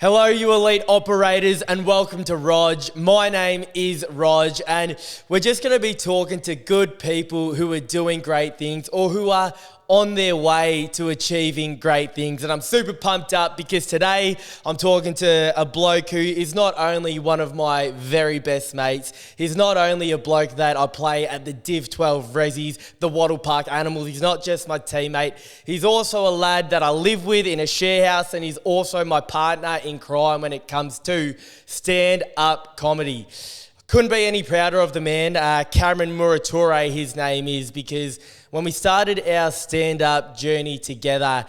Hello, you elite operators, and welcome to Raj. My name is Raj, and we're just going to be talking to good people who are doing great things or who are on their way to achieving great things. And I'm super pumped up because today I'm talking to a bloke who is not only one of my very best mates, he's not only a bloke that I play at the Div 12 Rezzies, the Wattle Park Animals, he's not just my teammate, he's also a lad that I live with in a share house, and he's also my partner in crime when it comes to stand-up comedy. Couldn't be any prouder of the man. Cameron Muratore, his name is, because when we started our stand-up journey together,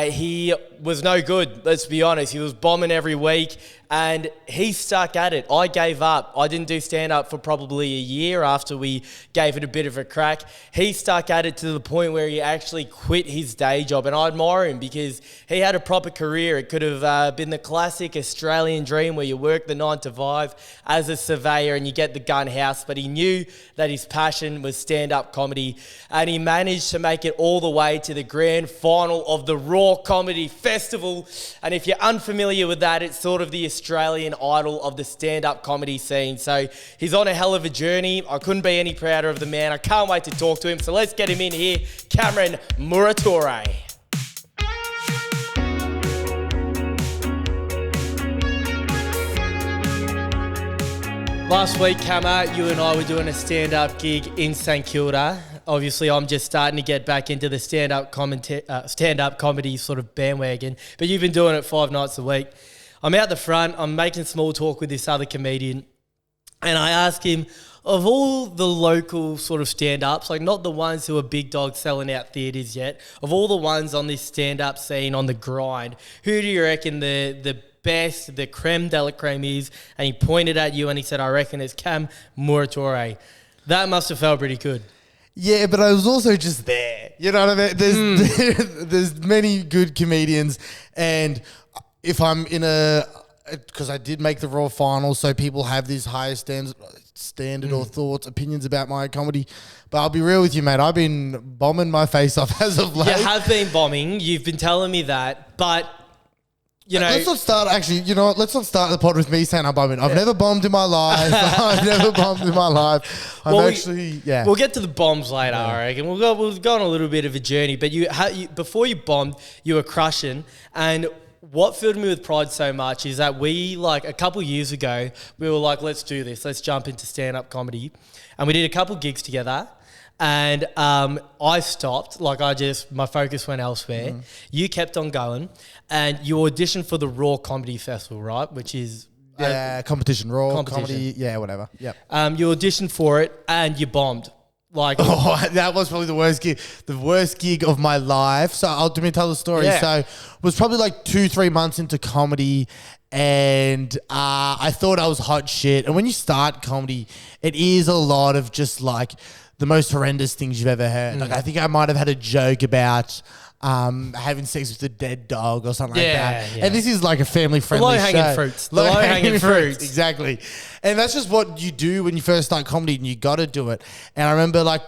he was no good, let's be honest. He was bombing every week, and he stuck at it. I gave up. I didn't do stand-up for probably a year after we gave it a bit of a crack. He stuck at it to the point where he actually quit his day job, and I admire him because he had a proper career. It could have been the classic Australian dream where you work the 9 to 5 as a surveyor and you get the gun house, but he knew that his passion was stand-up comedy, and he managed to make it all the way to the grand final of the RAW Comedy Festival. And if you're unfamiliar with that, it's sort of the Australian Idol of the stand-up comedy scene. So he's on a hell of a journey. I couldn't be any prouder of the man. I can't wait to talk to him. So let's get him in here, Cameron Muratore. Last week, Cammer, you and I were doing a stand-up gig in St Kilda. Obviously, I'm just starting to get back into the stand-up comedy sort of bandwagon, but you've been doing it 5 nights a week. I'm out the front, I'm making small talk with this other comedian, and I ask him, of all the local sort of stand-ups, like not the ones who are big dogs selling out theatres yet, of all the ones on this stand-up scene on the grind, who do you reckon the best, the creme de la creme is? And he pointed at you and he said, I reckon it's Cam Muratore. That must have felt pretty good. Yeah, but I was also just there. You know what I mean? There's many good comedians, and if I'm in because I did make the Raw final, so people have this higher standard or thoughts, opinions about my comedy. But I'll be real with you, mate. I've been bombing my face off as of late. You have been bombing. You've been telling me that, but you know, let's not start. Actually, you know what? Let's not start the pod with me saying I'm bombing. I've never bombed in my life. I've never bombed in my life. We'll get to the bombs later. Yeah. I reckon we'll go on a little bit of a journey. But before you bombed, you were crushing. And what filled me with pride so much is that we, like a couple years ago, we were like, let's do this. Let's jump into stand-up comedy, and we did a couple gigs together. And I stopped, my focus went elsewhere. Mm-hmm. You kept on going, and you auditioned for the RAW Comedy Festival, right? Which is competition, RAW comedy, whatever. Yep. You auditioned for it, and you bombed. That was probably the worst gig of my life. So let me tell the story. Yeah. So it was probably like 2-3 months into comedy, and I thought I was hot shit. And when you start comedy, it is a lot of just like the most horrendous things you've ever heard. Like I think I might have had a joke about having sex with a dead dog or something like that. Yeah. And this is like a family-friendly show. Low-hanging fruits. Exactly. And that's just what you do when you first start comedy, and you got to do it. And I remember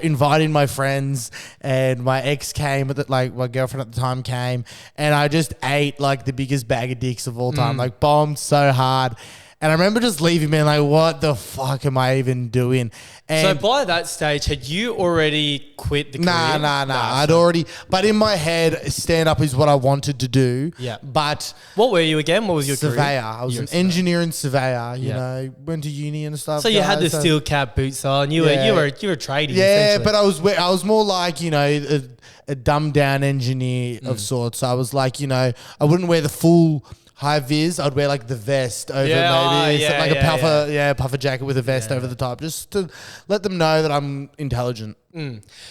inviting my friends, and my ex came, my girlfriend at the time came, and I just ate like the biggest bag of dicks of all time, like bombed so hard. And I remember just leaving, being like, what the fuck am I even doing? And so by that stage, had you already quit the career? Nah. I'd already, but in my head, stand-up is what I wanted to do. Yeah. But what were you again? What was your surveyor? career? I was an engineer and surveyor, you know, went to uni and stuff. So you had the steel cap boots on. You were a tradie. Yeah, but I was more like, you know, a dumbed down engineer of sorts. So I was like, you know, I wouldn't wear the full high vis. I'd wear like the vest over a puffer jacket with a vest over the top, just to let them know that I'm intelligent.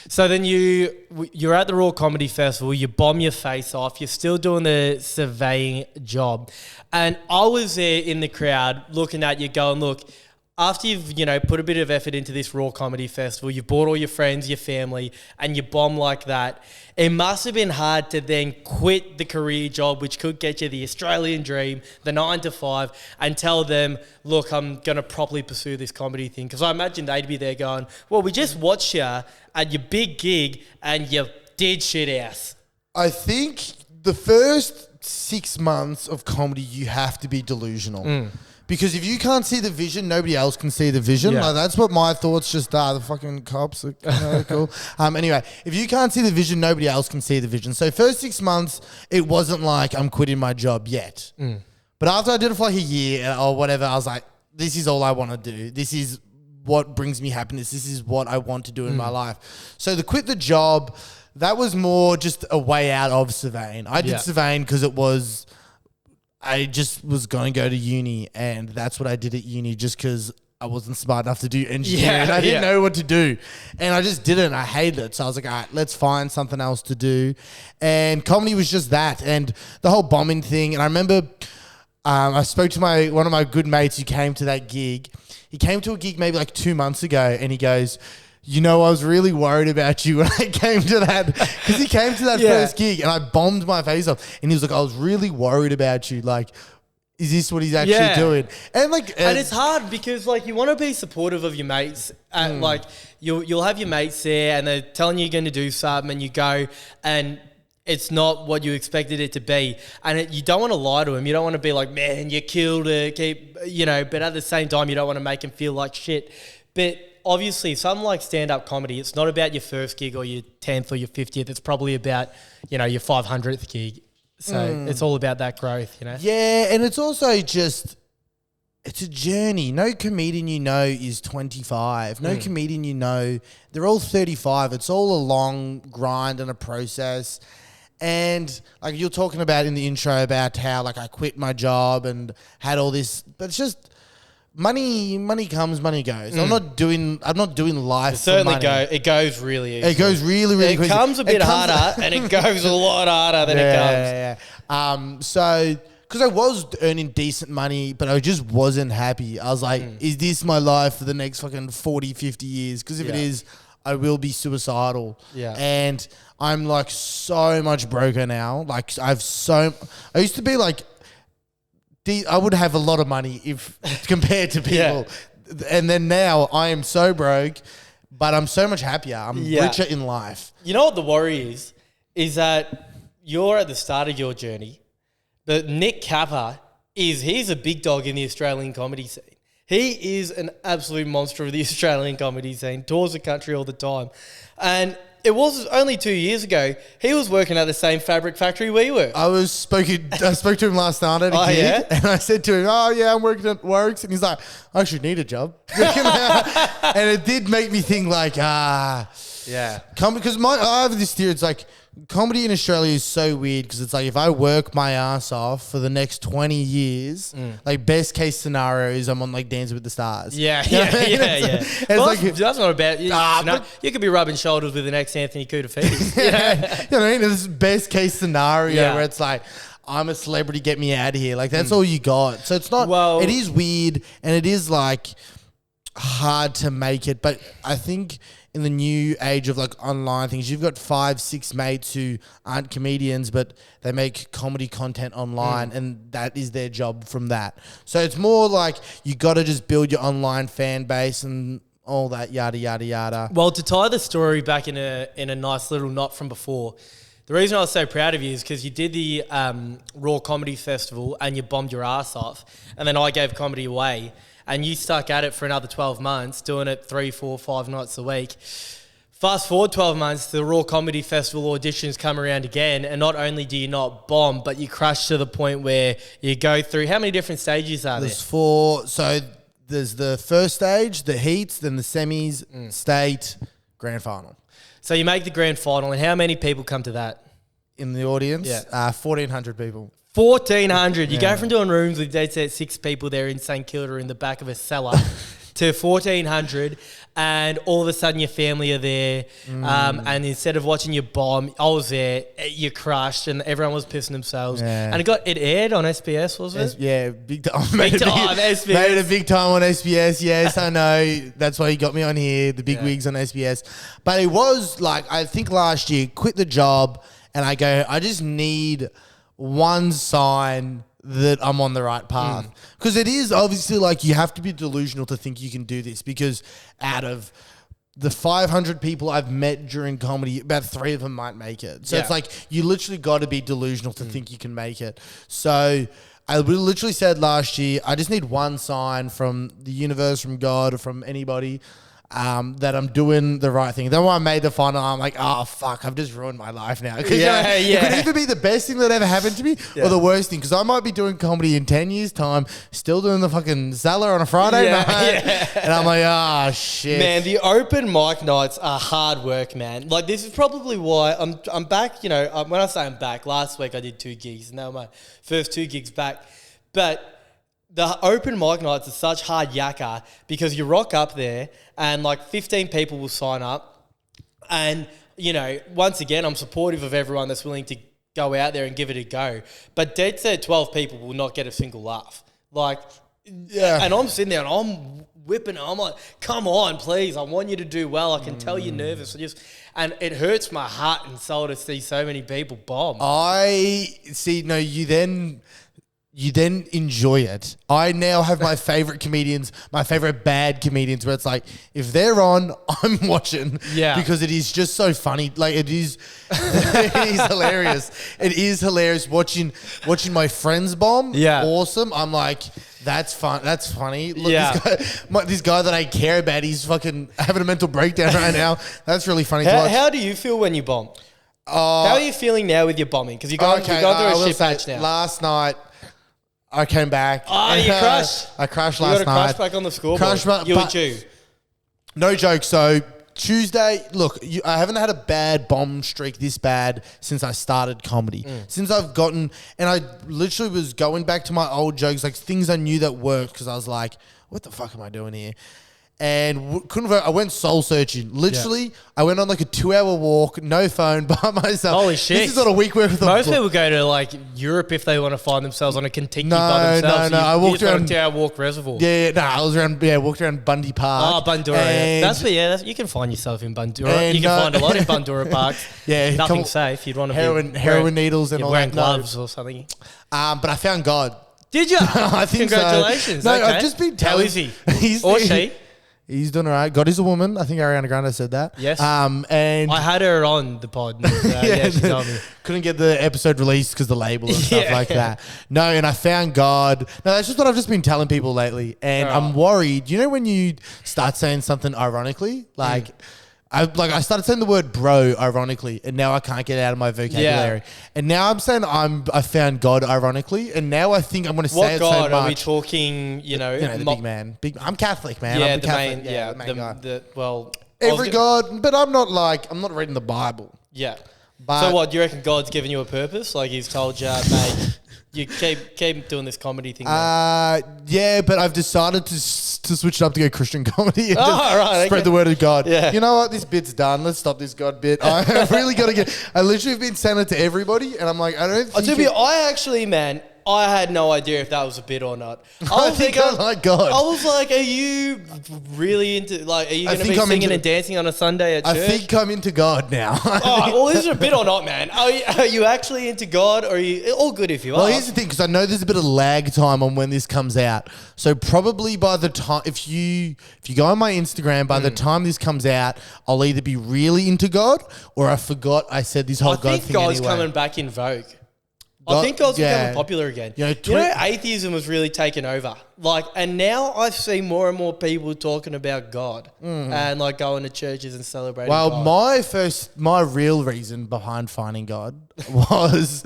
So then you're at the RAW Comedy Festival, you bomb your face off, you're still doing the surveying job. And I was there in the crowd looking at you going, look, after you've, put a bit of effort into this RAW Comedy Festival, you've brought all your friends, your family, and you bomb like that, it must have been hard to then quit the career job, which could get you the Australian dream, the 9 to 5, and tell them, look, I'm going to properly pursue this comedy thing. Because I imagine they'd be there going, well, we just watched you at your big gig and you did shit ass. I think the first 6 months of comedy, you have to be delusional. Because if you can't see the vision, nobody else can see the vision. Yeah. Like, that's what my thoughts just are. The fucking cops are cool. Anyway, if you can't see the vision, nobody else can see the vision. So first 6 months, it wasn't like I'm quitting my job yet. But after I did it for like a year or whatever, I was like, this is all I want to do. This is what brings me happiness. This is what I want to do in my life. So to quit the job, that was more just a way out of surveying. I did surveying because I just was going to go to uni, and that's what I did at uni just because I wasn't smart enough to do engineering. I didn't know what to do, and I just didn't. I hated it. So I was like, all right, let's find something else to do. And comedy was just that, and the whole bombing thing. And I remember I spoke to one of my good mates who came to that gig. He came to a gig maybe like 2 months ago, and he goes, I was really worried about you when I came to that, because he came to that first gig and I bombed my face off, and he was like, I was really worried about you. Like, is this what he's actually doing? And and it's hard because like you want to be supportive of your mates. Like you'll have your mates there and they're telling you you're going to do something, and you go and it's not what you expected it to be. And you don't want to lie to him. You don't want to be like, man, you killed it. But at the same time, you don't want to make him feel like shit. But obviously, something like stand-up comedy, it's not about your first gig or your 10th or your 50th. It's probably about, your 500th gig. So it's all about that growth, Yeah, and it's also just, it's a journey. No comedian is 25. No comedian they're all 35. It's all a long grind and a process. And like you're talking about in the intro about how like I quit my job and had all this, but it's just... Money comes, money goes. I'm not doing life for money. It goes really easy. It goes really, really quickly. It comes a bit harder and it goes a lot harder than it comes. Yeah. So, because I was earning decent money, but I just wasn't happy. I was like, is this my life for the next fucking 40, 50 years? Because if it is, I will be suicidal. Yeah. And I'm like so much broker now. Like I used to be like, I would have a lot of money if compared to people. And then now I am so broke, but I'm so much happier. I'm richer in life. You know what the worry is that you're at the start of your journey, but Nick Kappa he's a big dog in the Australian comedy scene. He is an absolute monster of the Australian comedy scene, tours the country all the time. And it was only 2 years ago. He was working at the same fabric factory we were. I spoke to him last night at a gig, and I said to him, I'm working at Works. And he's like, I actually need a job. And it did make me think like, because I have this theory, it's like, comedy in Australia is so weird because it's like if I work my ass off for the next 20 years, like best case scenario is I'm on like Dancing with the Stars. Yeah. That's not bad. You could be rubbing shoulders with the next Anthony Koutafidis. You know what I mean? This best case scenario where it's like, I'm a celebrity, get me out of here. Like that's all you got. So it's not, it is weird and it is like hard to make it. But I think in the new age of like online things, you've got 5-6 mates who aren't comedians, but they make comedy content online and that is their job from that. So it's more like you got to just build your online fan base and all that yada, yada, yada. Well, to tie the story back in a nice little knot from before, the reason I was so proud of you is because you did the RAW Comedy Festival and you bombed your ass off, and then I gave comedy away. And you stuck at it for another 12 months, doing it 3, 4, 5 nights a week. Fast forward 12 months, the RAW Comedy Festival auditions come around again, and not only do you not bomb, but you crash to the point where you go through... How many different stages are there? There's 4. So there's the first stage, the heats, then the semis, state, grand final. So you make the grand final, and how many people come to that? In the audience? 1,400 people. 1,400. You go from doing rooms with dead set 6 people there in St Kilda in the back of a cellar to 1,400, and all of a sudden your family are there. And instead of watching you bomb, I was there. You crushed, and everyone was pissing themselves. And it aired on SBS, was it? Big time. Big time, SBS. Made a big time on SBS. Yes, I know. That's why you got me on here. The big wigs on SBS. But it was like, I think last year, quit the job, and I go, I just need one sign that I'm on the right path. Because it is obviously like you have to be delusional to think you can do this, because out of the 500 people I've met during comedy, about 3 of them might make it. So it's like you literally got to be delusional to think you can make it. So I literally said last year, I just need one sign from the universe, from God, or from anybody that I'm doing the right thing. Then when I made the final, I'm like, oh, fuck, I've just ruined my life now. It could either be the best thing that ever happened to me or the worst thing. Because I might be doing comedy in 10 years' time, still doing the fucking cellar on a Friday night. And I'm like, ah, shit. Man, the open mic nights are hard work, man. Like, this is probably why I'm back, you know, when I say I'm back, last week I did 2 gigs, and they were my first 2 gigs back. But the open mic nights are such hard yakka because you rock up there and like 15 people will sign up. And, you know, once again, I'm supportive of everyone that's willing to go out there and give it a go. But dead set 12 people will not get a single laugh. Like, and I'm sitting there and I'm whipping. I'm like, come on, please. I want you to do well. I can tell you're nervous. And it hurts my heart and soul to see so many people bomb. You then enjoy it. I now have my favorite comedians, my favorite bad comedians, where it's like, if they're on, I'm watching. Yeah. Because it is just so funny. Like, it is hilarious. It is hilarious watching my friends bomb. Yeah. Awesome. I'm like, that's fun. That's funny. Look, Yeah. this guy that I care about, he's fucking having a mental breakdown right now. That's really funny to watch. How do you feel when you bomb? How are you feeling now with your bombing? Because you're going through a shit patch now. Last night, I came back. Oh, you crashed? I crashed last night. You got a crash back on the scoreboard. You were due. No joke. So Tuesday, look, I haven't had a bad bomb streak this bad since I started comedy. Since I've gotten, and I literally was going back to my old jokes, like things I knew that worked, because I was like, what the fuck am I doing here? And I went soul searching. Literally, I went on like a 2-hour walk, no phone, by myself. Holy shit. This is not a week worth of Most people go to like Europe if they want to find themselves on a Kentucky by themselves. No. I walked around 2-hour walk reservoir. I was around, walked around Bundy Park. Oh, Bandura. You can find yourself in Bandura. You can find a lot in Bandura parks. Nothing safe. You'd want to heroin needles and all that. Wearing gloves or something. But I found God. Did you? I think Congratulations. So. No, okay. I've just been telling. How is he? Or she? He's doing all right. God is a woman. I think Ariana Grande said that. Yes. And I had her on the pod. She told me. Couldn't get the episode released because the label and stuff like that. No, and I found God. No, that's just what I've just been telling people lately. And I'm worried. You know when you start saying something ironically? Like, I started saying the word bro ironically, and now I can't get it out of my vocabulary. Yeah. And now I'm saying I found God ironically, and now I think I'm going to say it so much. What God are we talking? The big man. I'm Catholic, man. Yeah, I'm the Catholic. main. Yeah, the guy. Every God, but I'm not reading the Bible. Yeah. But so what? Do you reckon God's given you a purpose? Like he's told you, mate, you keep doing this comedy thing. Yeah, but I've decided to switch it up to go Christian comedy and spread the word of God. Yeah. You know what? This bit's done. Let's stop this God bit. I've really got to get. I literally have been saying it to everybody, and I'm like, I don't. I had no idea if that was a bit or not. I think I like God. I was like, are you really into, like, are you going to be singing and dancing on a Sunday at church? I think I'm into God now. Well, is it a bit or not, man? Are you actually into God, or are you, all good if you are? Well, here's the thing, because I know there's a bit of lag time on when this comes out. So probably by the time, if you go on my Instagram, by the time this comes out, I'll either be really into God, or I forgot I said this whole God thing. I think God's coming back in vogue. I think God's becoming popular again. Atheism was really taken over. And now I see more and more people talking about God and like going to churches and celebrating God. My real reason behind finding God was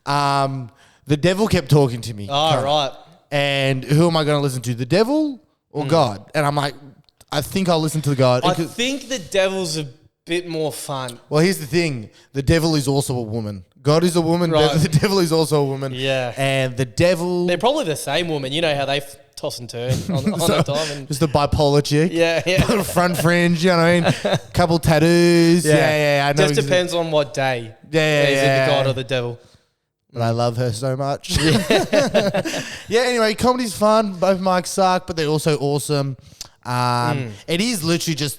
the devil kept talking to me. Oh, right. And who am I going to listen to? The devil or God? And I'm like, I think I'll listen to God. I think the devil's a bit more fun. Well, here's the thing. The devil is also a woman. God is a woman. Right. The devil is also a woman. Yeah. And the devil... They're probably the same woman. You know how they toss and turn on the time. And just a bipolar chick. Yeah. Front fringe, you know what I mean? Couple tattoos. Yeah. I know. Just depends on what day. Yeah. Is it the God or the devil? But I love her so much. Anyway, comedy's fun. Both mics suck, but they're also awesome. It is literally just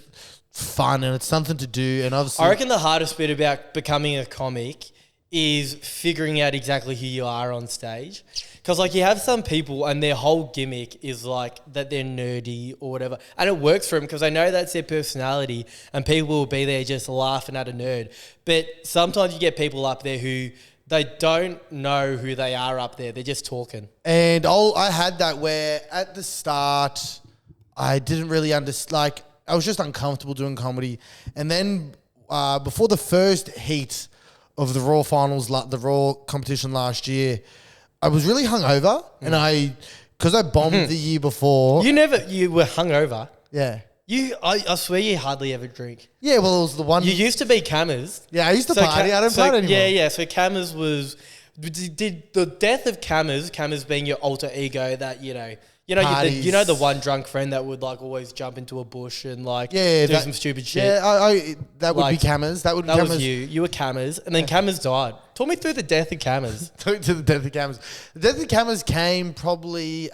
fun, and it's something to do. And obviously, I reckon the hardest bit about becoming a comic is figuring out exactly who you are on stage. Because like you have some people and their whole gimmick is like that they're nerdy or whatever. And it works for them because they know that's their personality and people will be there just laughing at a nerd. But sometimes you get people up there who they don't know who they are up there. They're just talking. And I had that where at the start, I didn't really understand. Like, I was just uncomfortable doing comedy. And then before the first heat of the RAW finals, the RAW competition last year, I was really hungover, and because I bombed the year before. You were hungover. Yeah. I swear you hardly ever drink. Yeah, well, it was the one. You used to be Cammers. Yeah, I used to party. I don't party anymore. Yeah. So Cammers was. Did the death of Cammers being your alter ego that you know the one drunk friend that would like always jump into a bush and like do some stupid shit. Yeah, that would be Cammers. That was you. You were Cammers, and then Cammers died. Talk me through the death of Cammers. To the death of Cammers. The death of Cammers came probably.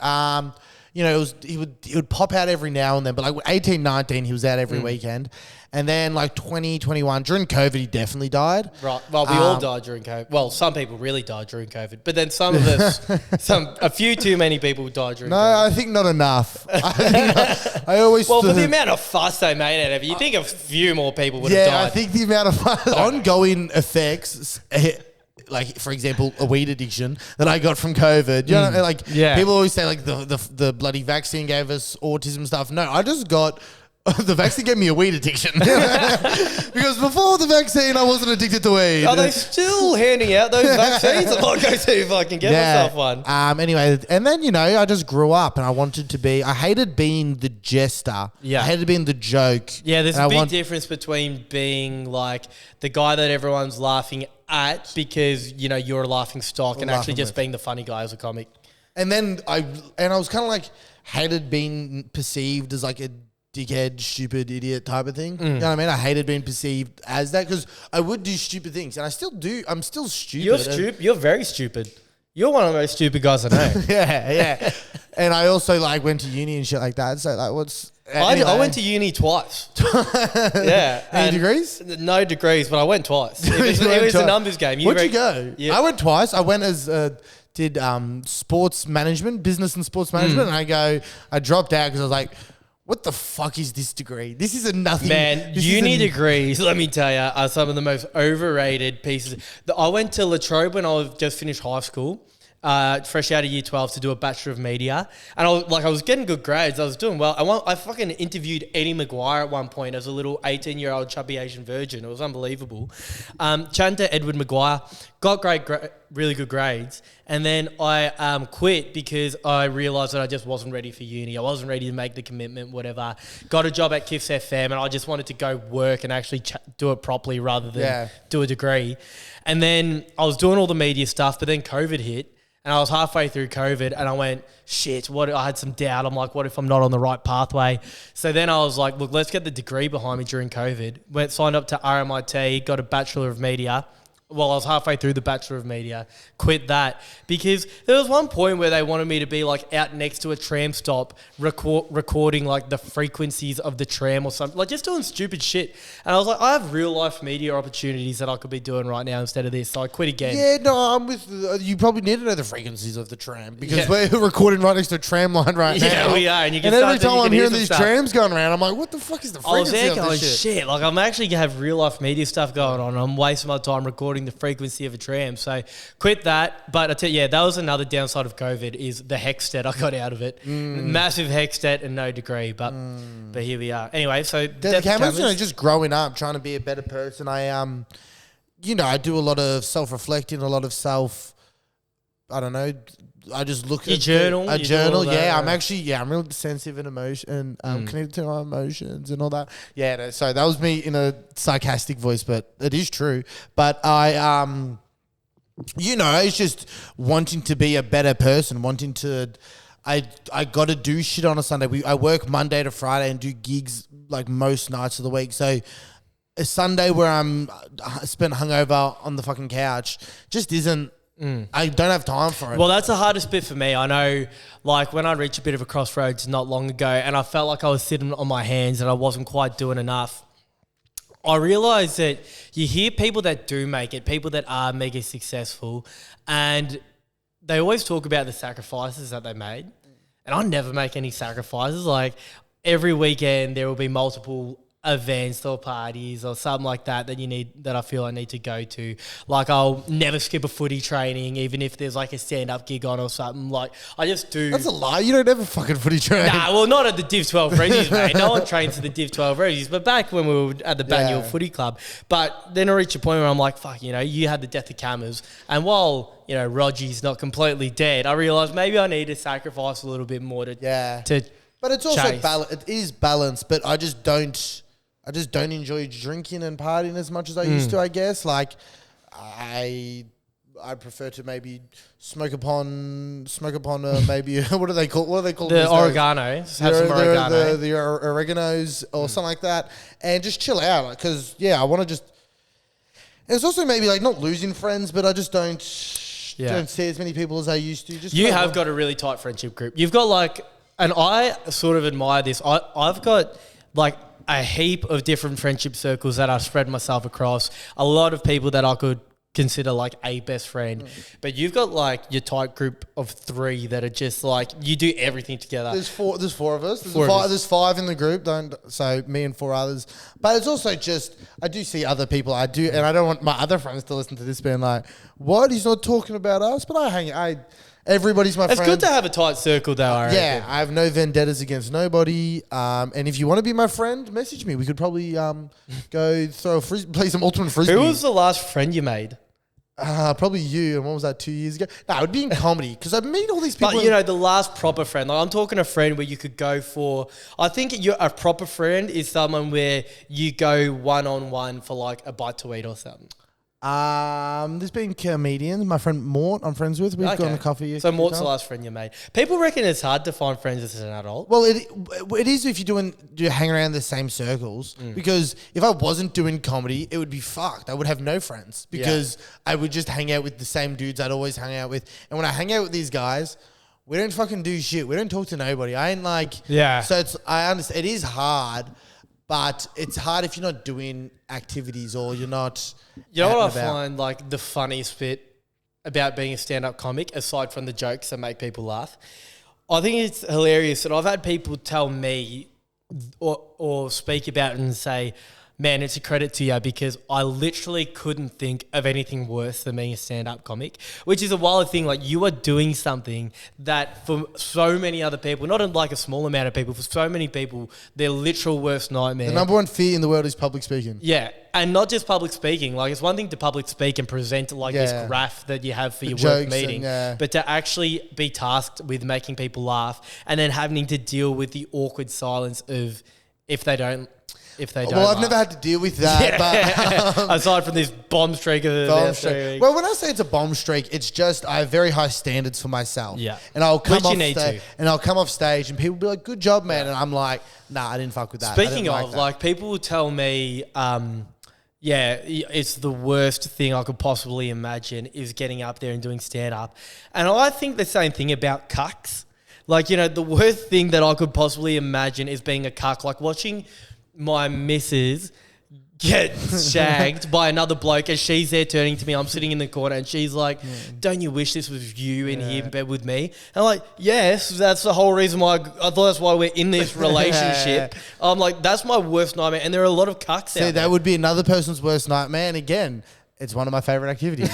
He would pop out every now and then, but like 18, 19, he was out every weekend. And then like 20, 21, during COVID, he definitely died. Right. Well, we all died during COVID. Well, some people really died during COVID, but then some of us, a few too many people died during COVID. No, I think not enough. I always for the amount of fuss they made out of it, you think a few more people would have died. Yeah, I think the amount of ongoing effects. Like, for example, a weed addiction that I got from COVID. You know, people always say like the bloody vaccine gave us autism stuff. No, I just got the vaccine gave me a weed addiction. Because before the vaccine, I wasn't addicted to weed. Are they still handing out those vaccines? I might go see if I can get myself one. Anyway, and then, I just grew up and I hated being the jester. Yeah. I hated being the joke. Yeah, there's a big difference between being like the guy that everyone's laughing at because, you're a laughing stock and actually just being the funny guy as a comic. And then I was kind of like hated being perceived as like a dickhead, stupid idiot type of thing. You know what I mean? I hated being perceived as that because I would do stupid things and I still do. I'm still stupid. You're stupid. You're very stupid. You're one of the most stupid guys I know. Yeah. And I also like went to uni and shit like that. So like I went to uni twice. Yeah. Any degrees? No degrees, but I went twice. It was a numbers game. Where'd you go? Yeah. I went twice. I went as did sports management, business and sports management, and I dropped out because I was like, what the fuck is this degree? This is a nothing. Man, uni degrees, let me tell you, are some of the most overrated pieces. I went to La Trobe when I just finished high school, fresh out of year 12 to do a Bachelor of Media. And I was getting good grades. I was doing well. I fucking interviewed Eddie Maguire at one point as a little 18-year-old chubby Asian virgin. It was unbelievable. Chatting to Edward Maguire, got really good grades. And then I quit because I realised that I just wasn't ready for uni. I wasn't ready to make the commitment, whatever. Got a job at KIFS FM and I just wanted to go work and actually do it properly rather than do a degree. And then I was doing all the media stuff, but then COVID hit. And I was halfway through COVID and I went, shit, I had some doubt. I'm like, what if I'm not on the right pathway? So then I was like, look, let's get the degree behind me during COVID. Signed up to RMIT, got a Bachelor of Media. Well, I was halfway through the Bachelor of Media, quit that because there was one point where they wanted me to be like out next to a tram stop recording like the frequencies of the tram or something, like just doing stupid shit. And I was like, I have real life media opportunities that I could be doing right now instead of this. So I quit again. Yeah, no, I'm with you. Probably need to know the frequencies of the tram because we're recording right next to a tram line right now. Yeah, we are. And every time I'm hearing these trams going around, I'm like, what the fuck is the frequency I was there of going, this shit. Like I'm actually going to have real life media stuff going on. I'm wasting my time recording the frequency of a tram. So quit that. But I tell you, that was another downside of COVID is the HECS debt I got out of it. Massive HECS debt and no degree. But here we are. Anyway, so the cameras, just growing up, trying to be a better person. I I do a lot of self-reflecting, a lot of I just look at journal. A journal. I'm actually I'm real sensitive and emotion and connected to my emotions and all that. Yeah, no, so that was me in a sarcastic voice, but it is true. But I it's just wanting to be a better person, wanting to. I got to do shit on a Sunday. I work Monday to Friday and do gigs like most nights of the week. So a Sunday where I'm spent hungover on the fucking couch just isn't. I don't have time for it. Well, that's the hardest bit for me. I know, like, when I reached a bit of a crossroads not long ago and I felt like I was sitting on my hands and I wasn't quite doing enough, I realised that you hear people that do make it, people that are mega successful, and they always talk about the sacrifices that they made, and I never make any sacrifices. Like every weekend, there will be multiple events or parties or something like that I feel I need to go to. Like I'll never skip a footy training, even if there's like a stand-up gig on or something. Like I just do. That's a lie. You don't ever fucking footy train. Nah, well, not at the Div 12 Reggies, mate. No one trains at the Div 12 Reggies, but back when we were at the Banyule Footy Club. But then I reached a point where I'm like, fuck, you had the death of Cammers, and while Rogy's not completely dead, I realised maybe I need to sacrifice a little bit more to But it's also it is balance, but I just don't enjoy drinking and partying as much as I used to, I guess. Like I prefer to maybe smoke upon maybe what do they call the oregano. Have some oregano. The oreganos or something like that, and just chill out. Because I want to just. It's also maybe like not losing friends, but I just don't see as many people as I used to. You have got a really tight friendship group. You've got like, and I sort of admire this. I've got like a heap of different friendship circles that I've spread myself across. A lot of people that I could consider like a best friend, but you've got like your tight group of 3 that are just like you do everything together. There's four of us. There's 5 in the group. So me and 4 others. But it's also just I do see other people. I do, and I don't want my other friends to listen to this being like, "What? He's not talking about us." But everybody's my friend. It's good to have a tight circle, though. I reckon. I have no vendettas against nobody. And if you want to be my friend, message me. We could probably go play some ultimate frisbee. Who was the last friend you made? Probably you. And what was that, 2 years ago? No, it would be in comedy because I meet all these people. But the last proper friend. Like I'm talking a friend where you could go for. I think a proper friend is someone where you go one-on-one for like a bite to eat or something. There's been comedians. My friend Mort, I'm friends with. We've gone to coffee. So Mort's the last friend you made. People reckon it's hard to find friends as an adult. Well, it is if you hang around the same circles. Because if I wasn't doing comedy, it would be fucked. I would have no friends because I would just hang out with the same dudes I'd always hang out with. And when I hang out with these guys, we don't fucking do shit. We don't talk to nobody. I ain't like So I understand it is hard. But it's hard if you're not doing activities or you're not. You know what I find like the funniest bit about being a stand-up comic, aside from the jokes that make people laugh? I think it's hilarious that I've had people tell me or speak about it and say, man, it's a credit to you because I literally couldn't think of anything worse than being a stand-up comic, which is a wild thing. Like you are doing something that for so many other people, not in like a small amount of people, for so many people, their literal worst nightmare. The number one fear in the world is public speaking. Yeah. And not just public speaking. Like it's one thing to public speak and present like this graph that you have for your work meeting, but to actually be tasked with making people laugh and then having to deal with the awkward silence of if they don't. Well, I've never had to deal with that. But, aside from this bomb streak of Well, when I say it's a bomb streak, it's just I have very high standards for myself. Yeah. And I'll come off stage and people will be like, good job, man. And I'm like, nah, I didn't fuck with that. Speaking of, like people will tell me, it's the worst thing I could possibly imagine is getting up there and doing stand-up. And I think the same thing about cucks. Like, the worst thing that I could possibly imagine is being a cuck. Like watching my missus get shagged by another bloke as she's there turning to me. I'm sitting in the corner and she's like, don't you wish this was you in here in bed with me? And I'm like, yes, that's the whole reason why I thought that's why we're in this relationship. I'm like, that's my worst nightmare. And there are a lot of cucks out there. That would be another person's worst nightmare. And again, it's one of my favorite activities.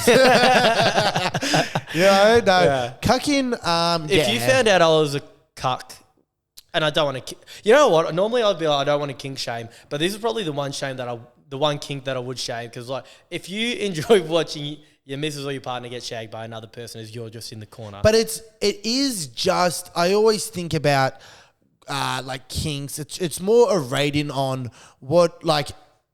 Cucking. If you found out I was a cuck, and I don't want to, you know what? Normally I'd be like, I don't want to kink shame, but this is probably the one kink that I would shame because like if you enjoy watching your missus or your partner get shagged by another person as you're just in the corner. But it is just I always think about like kinks. It's more a rating on what like.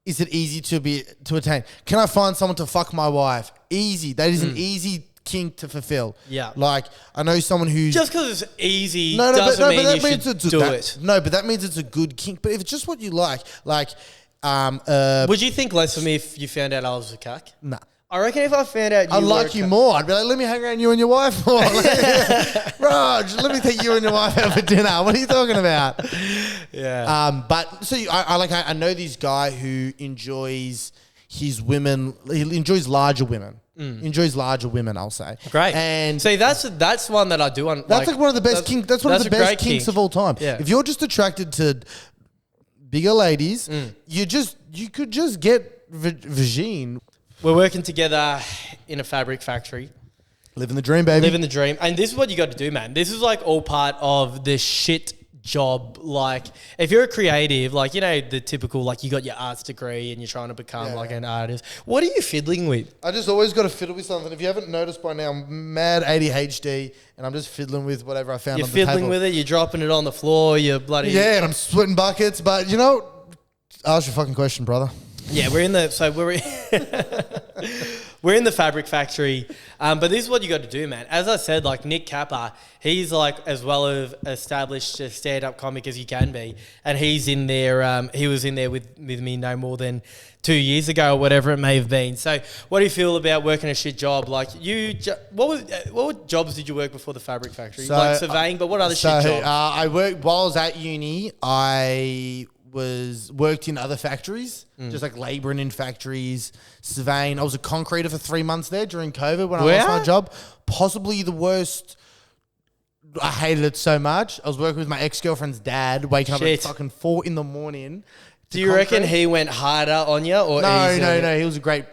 Is it easy to attain? Can I find someone to fuck my wife? Easy. That is an easy kink to fulfill. Yeah. Like, I know someone who's... Just because it's easy doesn't mean you should do it. No, but that means it's a good kink. But if it's just what you like... Would you think less of me if you found out I was a cuck? Nah. I reckon if I found out I'd like you more. I'd be like, let me hang around you and your wife more. Raj, let me take you and your wife out for dinner. What are you talking about? Yeah. But so I know this guy who enjoys his women. He enjoys larger women. He enjoys larger women, I'll say. Great. And see, that's one that I do. That's like one of the best kinks. That's one of the best kinks of all time. Yeah. If you're just attracted to bigger ladies, you could just get vagine. We're working together in a fabric factory. Living the dream, baby. Living the dream. And this is what you got to do, man. This is like all part of the shit job. Like, if you're a creative, like, you know, the typical, like, you got your arts degree and you're trying to become an artist. What are you fiddling with? I just always got to fiddle with something. If you haven't noticed by now, I'm mad ADHD and I'm just fiddling with whatever I found you're on the table. You're fiddling with it. You're dropping it on the floor. You're bloody... Yeah, and I'm splitting buckets. But, you know, ask your fucking question, brother. Yeah, we're in the fabric factory, but this is what you got to do, man. As I said, like Nick Kappa, he's like as well of established a stand-up comic as you can be, and he's in there. He was in there with me no more than 2 years ago or whatever it may have been. So, what do you feel about working a shit job? Like what jobs did you work before the fabric factory? So, like surveying, but what other shit jobs? I worked while I was at uni. I worked in other factories, just like labouring in factories, surveying. I was a concreter for 3 months there during COVID when I lost my job. Possibly the worst. I hated it so much. I was working with my ex-girlfriend's dad, waking up at fucking 4 a.m. Do you reckon he went harder on you or No. He was a great.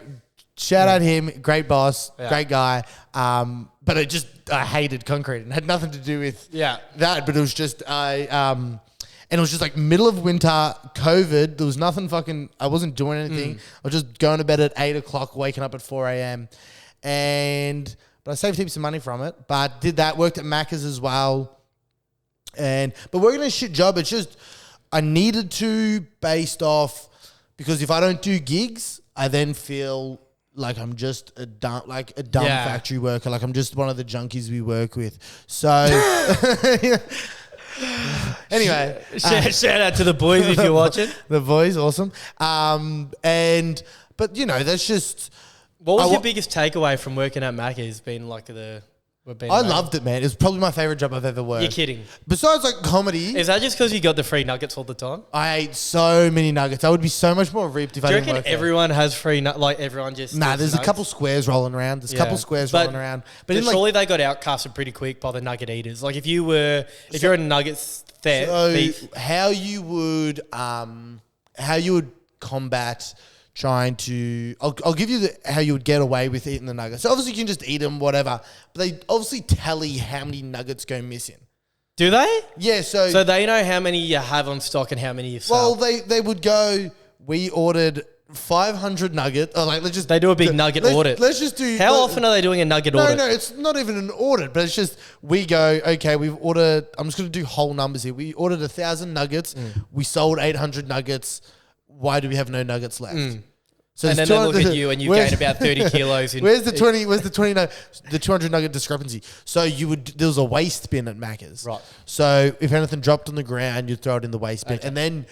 Shout out him, great boss, great guy. But I hated concrete. It had nothing to do with that. But it was just and it was just like middle of winter, COVID. There was nothing fucking... I wasn't doing anything. I was just going to bed at 8 o'clock, waking up at 4 a.m. But I saved heaps of money from it. But did that, worked at Macca's as well. But working a shit job, it's just... I needed to based off... Because if I don't do gigs, I then feel like I'm just a dumb factory worker. Like I'm just one of the junkies we work with. So... Anyway, shout out to the boys if you're watching. The boys, awesome. But you know, that's just. What was your biggest takeaway from working at Macca's? Been like I loved it, man. It was probably my favorite job I've ever worked. You're kidding. Besides like comedy. Is that just because you got the free nuggets all the time? I ate so many nuggets. I would be so much more ripped if I didn't work. Do you reckon everyone has free nuggets? Like everyone just... Nah, there's a couple squares rolling around. Rolling around. But surely they got outcasted pretty quick by the nugget eaters. Like if you're a nuggets thief... How you would combat... trying to... I'll give you how you would get away with eating the nuggets. So obviously you can just eat them, whatever. But they obviously tally how many nuggets go missing. Do they? Yeah, so... So they know how many you have on stock and how many you sell. Well, they would go... We ordered 500 nuggets. Or like, let's just... They do a big nugget audit. Let's just do... How often are they doing a nugget audit? No, it's not even an audit, but it's just... We go, okay, we've ordered... I'm just going to do whole numbers here. We ordered 1,000 nuggets. We sold 800 nuggets. Why do we have no nuggets left? So and then they look at you and you gain about 30 kilos. Where's the 200 nugget discrepancy? So there was a waste bin at Macca's. Right. So if anything dropped on the ground, you'd throw it in the waste bin. Okay. And then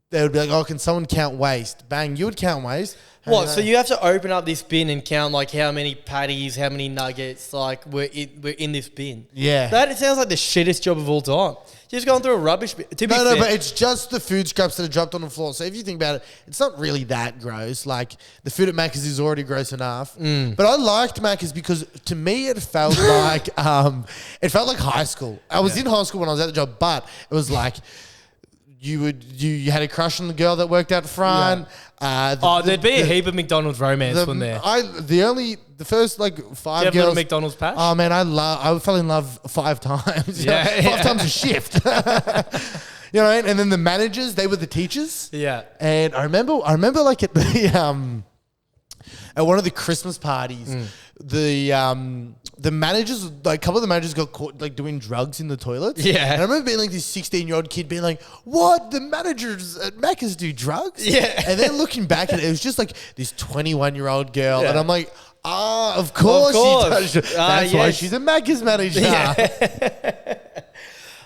they would be like, oh, can someone count waste? Bang, you would count waste. What? So you have to open up this bin and count like how many patties, how many nuggets like were in this bin. Yeah. It sounds like the shittest job of all time. You're just going through a rubbish bin. No, but it's just the food scraps that are dropped on the floor. So if you think about it, it's not really that gross. Like the food at Macca's is already gross enough. But I liked Macca's because to me it felt like high school. I was in high school when I was at the job, but it was like you had a crush on the girl that worked out front. Yeah. There'd be a heap of McDonald's romance, wouldn't there? The first like 5 Did you girls. Have a McDonald's patch? Oh man, I fell in love 5 times. Yeah, 5 times a shift. You know, and then the managers, they were the teachers. Yeah. And I remember like at one of the Christmas parties, the managers, like a couple of the managers got caught like doing drugs in the toilets. Yeah. And I remember being like this 16-year-old kid being like, what? The managers at Macca's do drugs? Yeah. And then looking back at it, it was just like this 21-year-old girl. Yeah. And I'm like, of course. She does. That's why she's a Macca's manager. Yeah.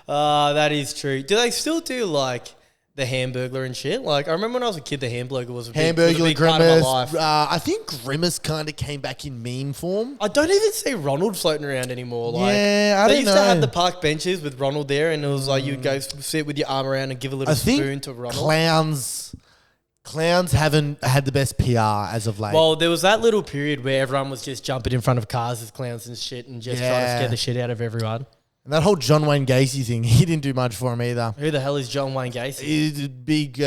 That is true. Do they still do like the Hamburglar and shit? Like I remember when I was a kid, the Hamburger was a big part of my life. I think Grimace kind of came back in meme form. I don't even see Ronald floating around anymore. Like, yeah, they used to have the park benches with Ronald there, and it was like you'd go sit with your arm around and give a little spoon to Ronald. Clowns clowns haven't had the best PR as of late. Well, there was that little period where everyone was just jumping in front of cars as clowns and shit and just trying to scare the shit out of everyone. And that whole John Wayne Gacy thing, he didn't do much for him either. Who the hell is John Wayne Gacy? He's a big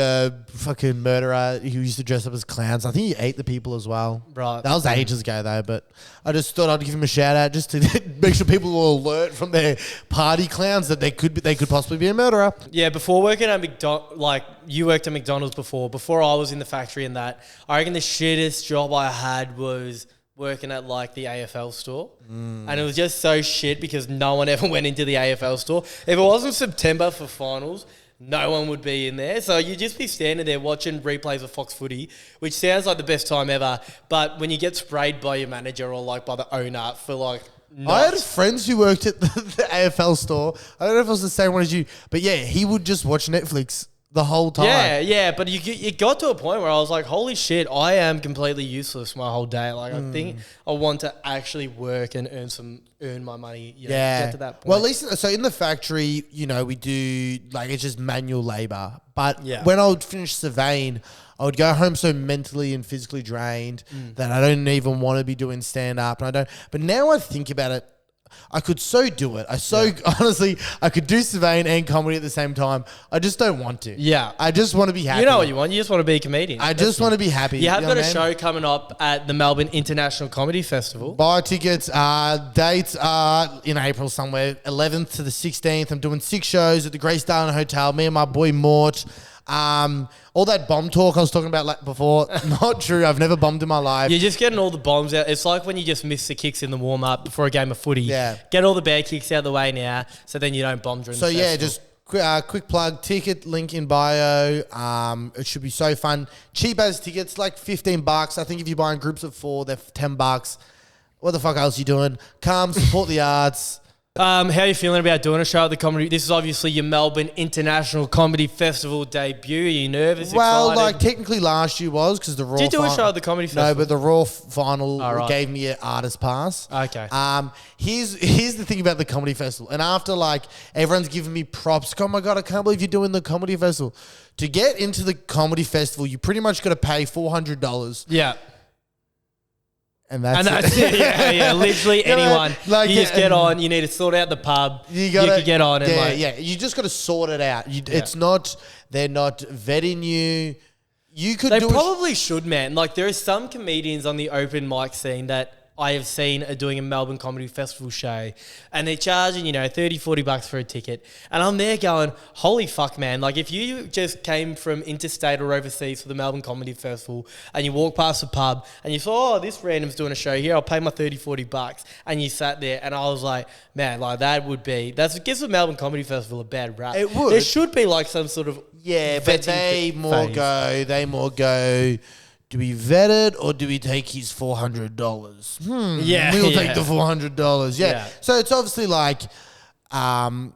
fucking murderer who used to dress up as clowns. I think he ate the people as well. Right. That was ages ago though, but I just thought I'd give him a shout out just to make sure people were alert from their party clowns that they could possibly be a murderer. Yeah, before working at McDonald's, like you worked at McDonald's before I was in the factory and that, I reckon the shittest job I had was working at like the AFL store. And it was just so shit because no one ever went into the AFL store. If it wasn't September for finals, no one would be in there. So you'd just be standing there watching replays of Fox Footy, which sounds like the best time ever. But when you get sprayed by your manager or like by the owner for like... I had friends who worked at the AFL store. I don't know if it was the same one as you, but yeah, he would just watch Netflix the whole time. Yeah, but you got to a point where I was like, holy shit, I am completely useless my whole day. Like, I think I want to actually work and earn my money. Get to that point. Well, at least, so in the factory, we do, like, it's just manual labor. But when I would finish surveying, I would go home so mentally and physically drained that I don't even want to be doing stand-up. But now I think about it, I could do it. Honestly, I could do surveying and comedy at the same time. I just don't want to. Yeah. I just want to be happy. You know what you want? You just want to be a comedian. I just want to be happy. You have got a show coming up at the Melbourne International Comedy Festival. Buy tickets. Dates are in April somewhere, 11th to the 16th. I'm doing 6 shows at the Grace Darling Hotel. Me and my boy Mort. All that bomb talk I was talking about before, not true. I've never bombed in my life. You're just getting all the bombs out. It's like when you just miss the kicks in the warm-up before a game of footy. Yeah. Get all the bad kicks out of the way now so then you don't bomb during the festival. Yeah, just quick plug, ticket link in bio. It should be so fun. Cheap as tickets, like $15. I think if you buy in groups of 4, they're $10. What the fuck else are you doing? Come, support the arts. How are you feeling about doing a show at the comedy? This is obviously your Melbourne International Comedy Festival debut. Are you nervous? Well, excited? technically last year was because the Raw. Did you do a show at the comedy festival? No, but the Raw final gave me an artist pass. Okay. Here's the thing about the comedy festival, and after everyone's giving me props. Oh my god, I can't believe you're doing the comedy festival. To get into the comedy festival, you pretty much got to pay $400. Yeah. And that's it. Yeah. Literally anyone. You just get on. You need to sort out the pub. You could get on. You just got to sort it out. It's not. They're not vetting you. They probably should, man. Like there are some comedians on the open mic scene that I have seen are doing a Melbourne Comedy Festival show and they're charging, $30-$40 for a ticket. And I'm there going, holy fuck, man. Like if you just came from interstate or overseas for the Melbourne Comedy Festival and you walk past a pub and you saw, this random's doing a show here, I'll pay my $30-$40. And you sat there and I was like, man, that gives the Melbourne Comedy Festival a bad rap. It would. There should be some sort of but they more go, do we vet it or do we take his $400? We'll take the $400. Yeah. So it's obviously but how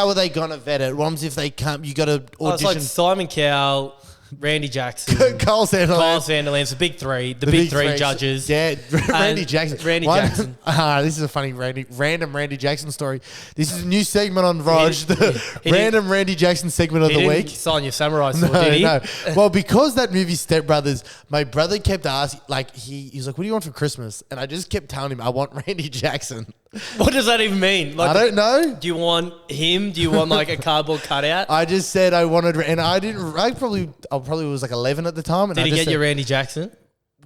are they going to vet it? What if they can't? You got to audition. It's like Simon Cowell, Randy Jackson, Cole Sandilands, the big three, the big three judges. Yeah, Randy Jackson. Jackson. This is a funny random Randy Jackson story. This is a new segment on Raj, the random Randy Jackson segment of the week. Sign your samurai sword, did he? No. Well, because that movie Step Brothers, my brother kept asking, he's like, what do you want for Christmas? And I just kept telling him, I want Randy Jackson. What does that even mean? I don't know. Do you want him? Do you want a cardboard cutout? I just said I wanted, and I didn't. I probably was 11 at the time. And Did he get you Randy Jackson?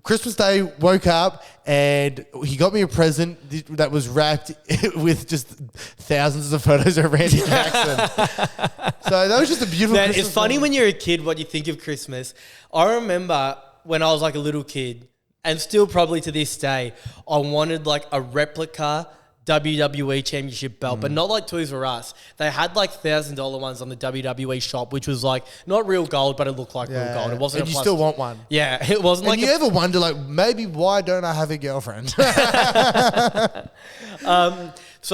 Christmas Day, woke up and he got me a present that was wrapped with just thousands of photos of Randy Jackson. So that was just a beautiful. Man, Christmas it's funny when you're a kid what you think of Christmas. I remember when I was a little kid, and still probably to this day, I wanted a replica WWE Championship belt, but not Toys R Us. They had $1,000 ones on the WWE shop, which was not real gold, but it looked like real gold. It wasn't. And you still want one? Yeah, it wasn't. And you ever wonder maybe why don't I have a girlfriend? So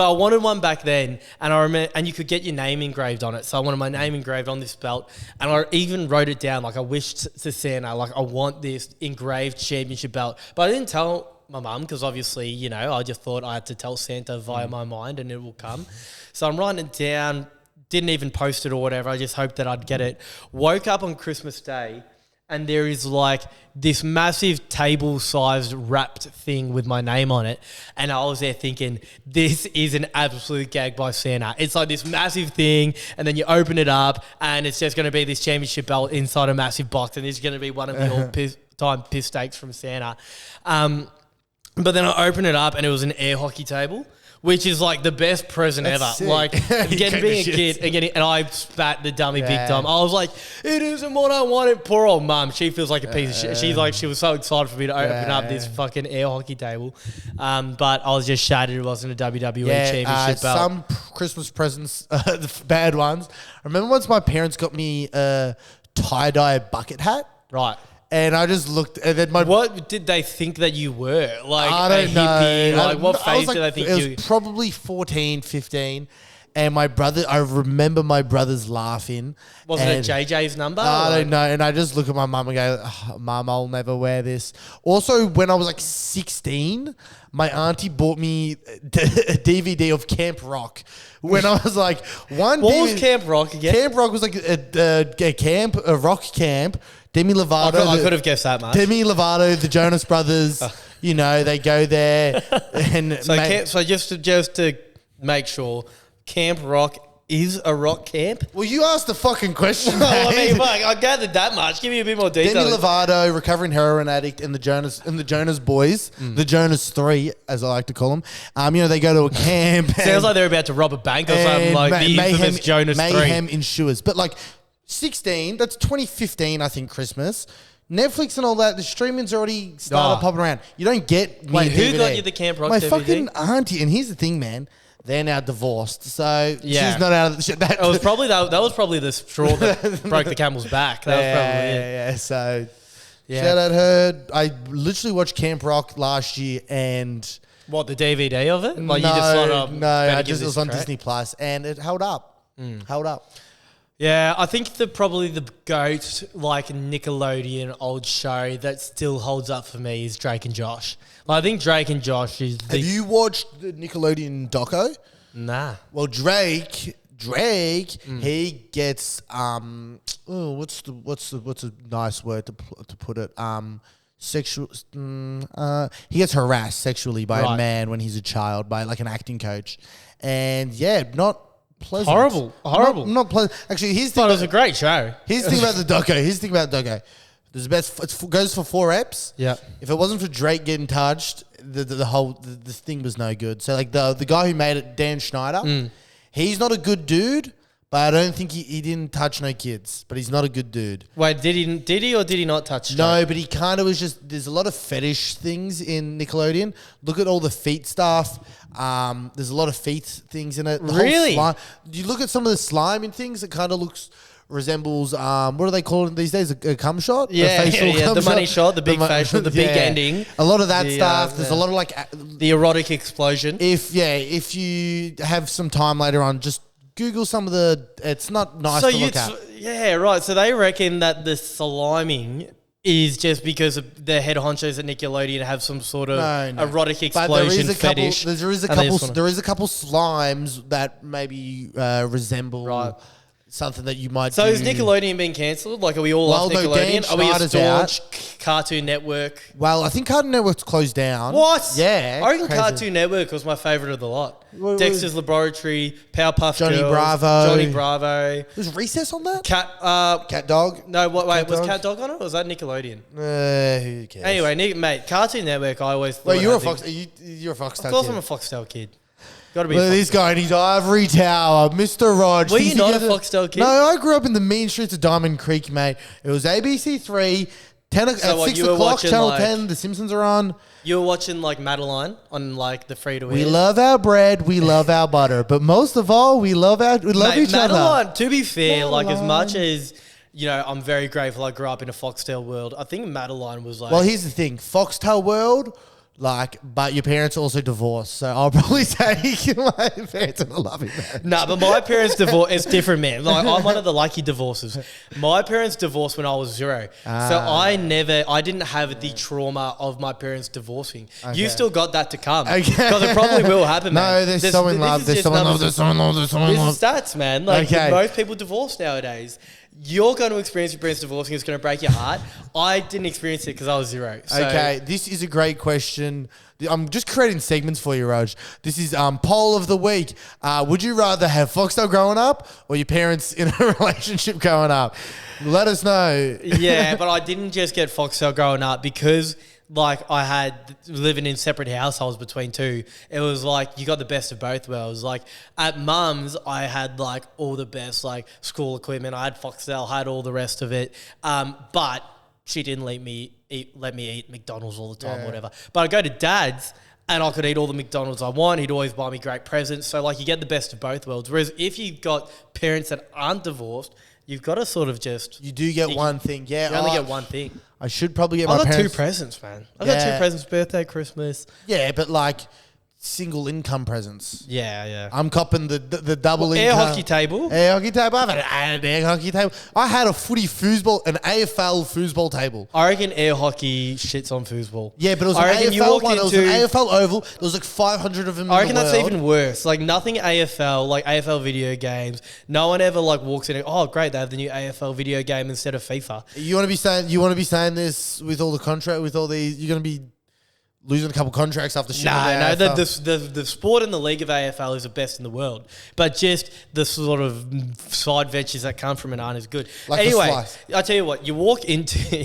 I wanted one back then, and I remember, and you could get your name engraved on it. So I wanted my name engraved on this belt, and I even wrote it down. I wished to Santa, I want this engraved championship belt, but I didn't tell my mum because obviously, I just thought I had to tell Santa via my mind and it will come. So I'm writing it down, didn't even post it or whatever. I just hoped that I'd get it. Woke up on Christmas Day and there is like this massive table-sized wrapped thing with my name on it. And I was there thinking, this is an absolute gag by Santa. It's like this massive thing, and then you open it up, and it's just going to be this championship belt inside a massive box, and it's going to be one of the all-time piss steaks from Santa. But then I opened it up, and it was an air hockey table, which is like the best present ever. Sick. Like being a kid and I spat the dummy big time. I was like, it isn't what I wanted. Poor old mum. She feels like a piece of shit. She's like, she was so excited for me to open up this fucking air hockey table. But I was just shattered. It wasn't a WWE championship belt. Some Christmas presents, the bad ones. I remember once my parents got me a tie-dye bucket hat. Right. And I just looked, and then what did they think that you were? Like I don't a hippie? know. Like what phase did they think you? It was probably 14, 15. And my brother, I remember my brothers laughing. Was it a JJ's number? I don't know. And I just look at my mum and go, Mum, I'll never wear this. Also, when I was like 16, my auntie bought me a DVD of Camp Rock. When I was like, what was Camp Rock again? Camp Rock was like a rock camp. Demi Lovato. I could have guessed that much. Demi Lovato, the Jonas Brothers, you know, they go there. And so just to make sure, Camp Rock is a rock camp? Well, you asked the fucking question. I mean, Mike, I gathered that much. Give me a bit more detail. Demi Lovato, recovering heroin addict, and the Jonas Boys, the Jonas 3, as I like to call them. You know, they go to a camp. Sounds like they're about to rob a bank or something, like the infamous Jonas 3. Mayhem ensures. But like 16, that's 2015, I think, Christmas. Netflix and all that, the streaming's already started popping around. You don't get me Wait, who DVD. got you the Camp Rock My DVD? fucking auntie. And here's the thing, man. They're now divorced, so she's not out of the shit. That was probably the straw that broke the camel's back. That was probably it. Yeah. So shout out her. I literally watched Camp Rock last year, and what, the DVD of it? Like no, you just sort of it was on Disney Plus, and it held up. Held up. Yeah, I think probably the GOAT, like Nickelodeon old show that still holds up for me is Drake and Josh. Like, I think Drake and Josh is Have you watched the Nickelodeon doco? Nah. Well, Drake, he gets what's a nice word to put it? Sexual. He gets harassed sexually by a man when he's a child by like an acting coach, and not pleasant. Horrible. Not pleasant. Actually, here's the thing. It was a great show. Here's the thing about the doco. There's it goes for 4 eps. Yeah. If it wasn't for Drake getting touched, the thing was no good. So like the guy who made it, Dan Schneider, he's not a good dude. But I don't think he didn't touch no kids. But he's not a good dude. Wait, did he or did he not touch Drake? No, but he kind of was just. There's a lot of fetish things in Nickelodeon. Look at all the feet stuff. There's a lot of feet things in it. The really? Whole slime. You look at some of the slime and things. It kind of resembles. What do they call it these days? A cum shot? Yeah, a facial cum the money shot, the big facial, the big ending. A lot of that stuff. There's a lot of like the erotic explosion. If you have some time later on, just Google some of the. It's not nice to look at. Yeah, right. So they reckon that the sliming is just because of the head honchos at Nickelodeon have some sort of erotic explosion fetish. There is a couple slimes that maybe resemble something that you might. So do. is Nickelodeon being cancelled? Like, are we all off Nickelodeon? Are we a staunch Cartoon Network? Well, I think Cartoon Network's closed down. What? Yeah, I reckon Cartoon Network was my favourite of the lot. Dexter's Laboratory, Powerpuff Girls, Johnny Bravo. Was Recess on that? Cat Dog. No, was Cat Dog on it? Or was that Nickelodeon? Who cares? Anyway, mate, Cartoon Network. I always thought. Wait, you're a Foxtel. Of course, I'm a Foxtel kid. Look at this guy in his ivory tower, Mr. Rog. Were you not a Foxtel kid? No, I grew up in the mean streets of Diamond Creek, mate. It was ABC 3, 10 at 6 o'clock, Channel 10, The Simpsons are on. You were watching like Madeline on like the free to air. We love our bread, we love our butter, but most of all, we love each other. Madeline, to be fair, like as much as, you know, I'm very grateful I grew up in a Foxtel world, I think Madeline was like... Well, here's the thing. Foxtel world... but your parents are also divorced, so I'll probably take my parents in a loving marriage. Nah, but my parents divorced. It's different, man. Like, I'm one of the lucky divorces. My parents divorced when I was 0, so I didn't have the trauma of my parents divorcing. Okay. You still got that to come, because it probably will happen, man. No, they're so in love. They're so in love. This is stats, man. Like most people divorce nowadays. you're going to experience your parents divorcing. It's going to break your heart. I didn't experience it because I was 0. So. Okay, this is a great question. I'm just creating segments for you, Raj. This is poll of the week. Would you rather have Foxtel growing up or your parents in a relationship growing up? Let us know. Yeah, but I didn't just get Foxtel growing up because like I had living in separate households between two. It was like you got the best of both worlds. Like at mum's, I had like all the best like school equipment. I had Foxtel, I had all the rest of it. But she didn't let me eat McDonald's all the time, whatever. But I go to dad's and I could eat all the McDonald's I want. He'd always buy me great presents. So like you get the best of both worlds. Whereas if you've got parents that aren't divorced, you've got to sort of just... You do get one thing, yeah. You only get one thing. I should probably get my parents... I got 2 presents, man. I got 2 presents, birthday, Christmas. Yeah, but like single income presents. Yeah. I'm copping the double air income. hockey table. Air hockey table. I've had an air hockey table. I had a footy foosball, an AFL foosball table. I reckon air hockey shits on foosball. Yeah, but it was an AFL one. It was an AFL oval. There was like 500 of them in the world. I reckon that's even worse. Like nothing AFL, like AFL video games. No one ever like walks in and, oh great, they have the new AFL video game instead of FIFA. You want to be saying this with all the contract, with all these, you're going to be losing a couple contracts after shit. No, the sport and the league of AFL is the best in the world. But just the sort of side ventures that come from it aren't as good. Like anyway, I'll tell you what, you walk into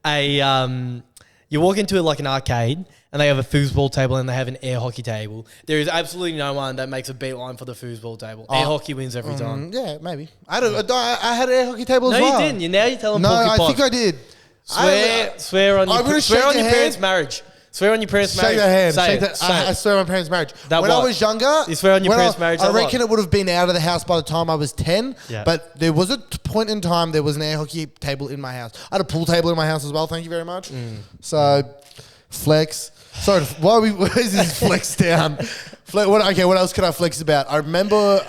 like an arcade and they have a foosball table and they have an air hockey table. There is absolutely no one that makes a beatline for the foosball table. Air hockey wins every time. Yeah, maybe. I had an air hockey table as well. No, you didn't. Now you're telling No, Porky I Pop. think I did. Swear on your parents' marriage. Swear on your parents' marriage. Shake their hand. Say it. I swear on my parents' marriage. That when what? I was younger, You swear on your parents' marriage. I reckon it would have been out of the house by the time I was 10. Yeah. But there was a point in time there was an air hockey table in my house. I had a pool table in my house as well. Thank you very much. So, flex. Sorry, where's this flex down? What else could I flex about? I remember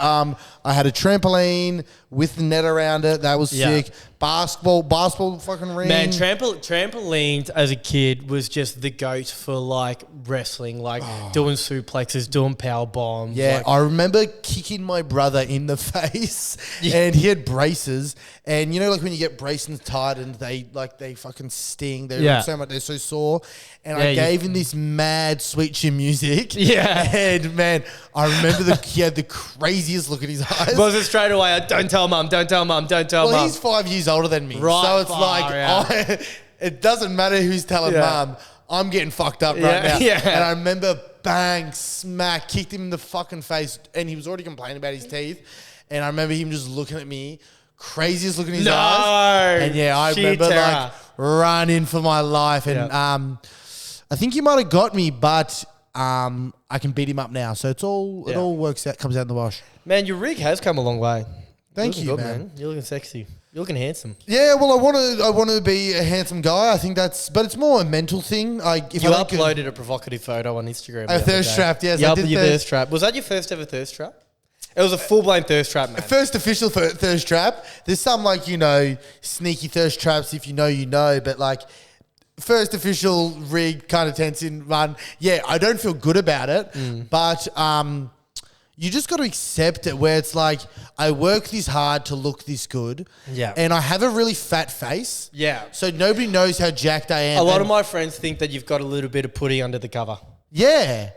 I had a trampoline with the net around it. That was sick. Basketball fucking ring. Man, trampolines as a kid was just the goat for like wrestling, like doing suplexes, doing power bombs. Yeah, like, I remember kicking my brother in the face, and he had braces, and you know, like when you get braces tied and they fucking sting. They're so much, they're so sore, and I gave him this mad sweet chin music. Yeah, and man, I remember he had the craziest look in his eyes. Was it straight away? Don't tell mum. Don't tell mum. Don't tell mum. Well, he's 5 years older than me, right, so it's like it doesn't matter who's telling mum. I'm getting fucked up right now. Yeah. And I remember bang, smack, kicked him in the fucking face, and he was already complaining about his teeth. And I remember him just looking at me, craziest look in his eyes. And I remember like running for my life. And I think he might have got me, but I can beat him up now. So it all works out, comes out in the wash. Man, your rig has come a long way. Thank you, good, man. You're looking sexy. You're looking handsome. Yeah, well, I want to be a handsome guy. I think but it's more a mental thing. Like if you uploaded a provocative photo on Instagram. A thirst trap, yes. I did your thirst trap. Was that your first ever thirst trap? It was a full-blown thirst trap, man. First official thirst trap. There's some sneaky thirst traps if you know, but like first official rig kind of tense in run. Yeah, I don't feel good about it, but you just got to accept it where it's like, I work this hard to look this good. Yeah. And I have a really fat face. Yeah. So nobody knows how jacked I am. A lot of my friends think that you've got a little bit of putty under the cover. Yeah.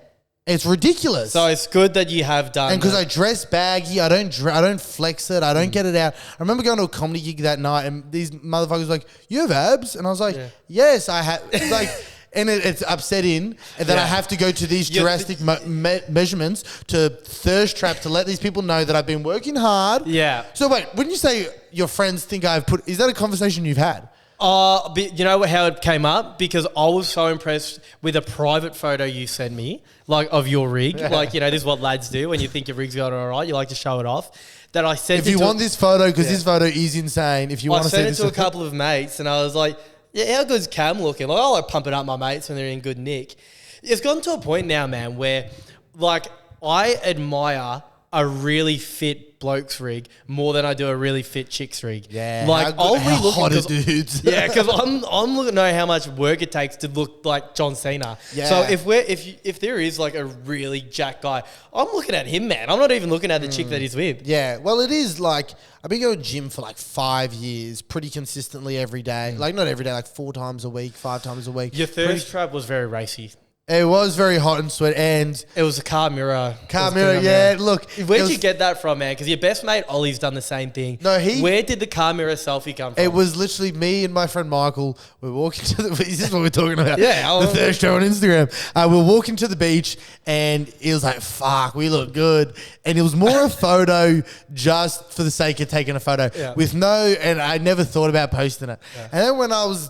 It's ridiculous. So it's good that you have done. And because I dress baggy, I don't flex it, I don't get it out. I remember going to a comedy gig that night and these motherfuckers were like, you have abs? And I was like, yes, I have. It's like... And it's upsetting that I have to go to these drastic measurements to thirst trap to let these people know that I've been working hard. Yeah. So wait, when you say your friends think is that a conversation you've had? You know how it came up? Because I was so impressed with a private photo you sent me, like of your rig. Like, this is what lads do when you think your rig's going all right. You like to show it off. That I sent If you want this photo, because this photo is insane. If you want to see this. I sent it to a couple of mates and I was like, yeah, how good's Cam looking? Like, I like pumping up my mates when they're in good nick. It's gotten to a point now, man, where like I admire a really fit bloke's rig more than I do a really fit chick's rig. Yeah, like I'll be looking hot as dudes. Yeah, because I'm looking to know how much work it takes to look like John Cena. Yeah. So if there is like a really jacked guy, I'm looking at him, man. I'm not even looking at the chick that he's with. Yeah, well, it is like I've been going to gym for like 5 years, pretty consistently every day. Like not every day, like 4 times a week, 5 times a week. Your thirst trap was very racy. It was very hot and sweat, and it was a car mirror. Yeah, look. Where'd you get that from, man? Because your best mate Ollie's done the same thing. No, Where did the car mirror selfie come from? It was literally me and my friend Michael. We're walking to the. This is what we're talking about. Yeah, the thirst show on Instagram. We're walking to the beach, and it was like, "Fuck, we look good." And it was more a photo just for the sake of taking a photo with no. And I never thought about posting it. Yeah. And then when I was,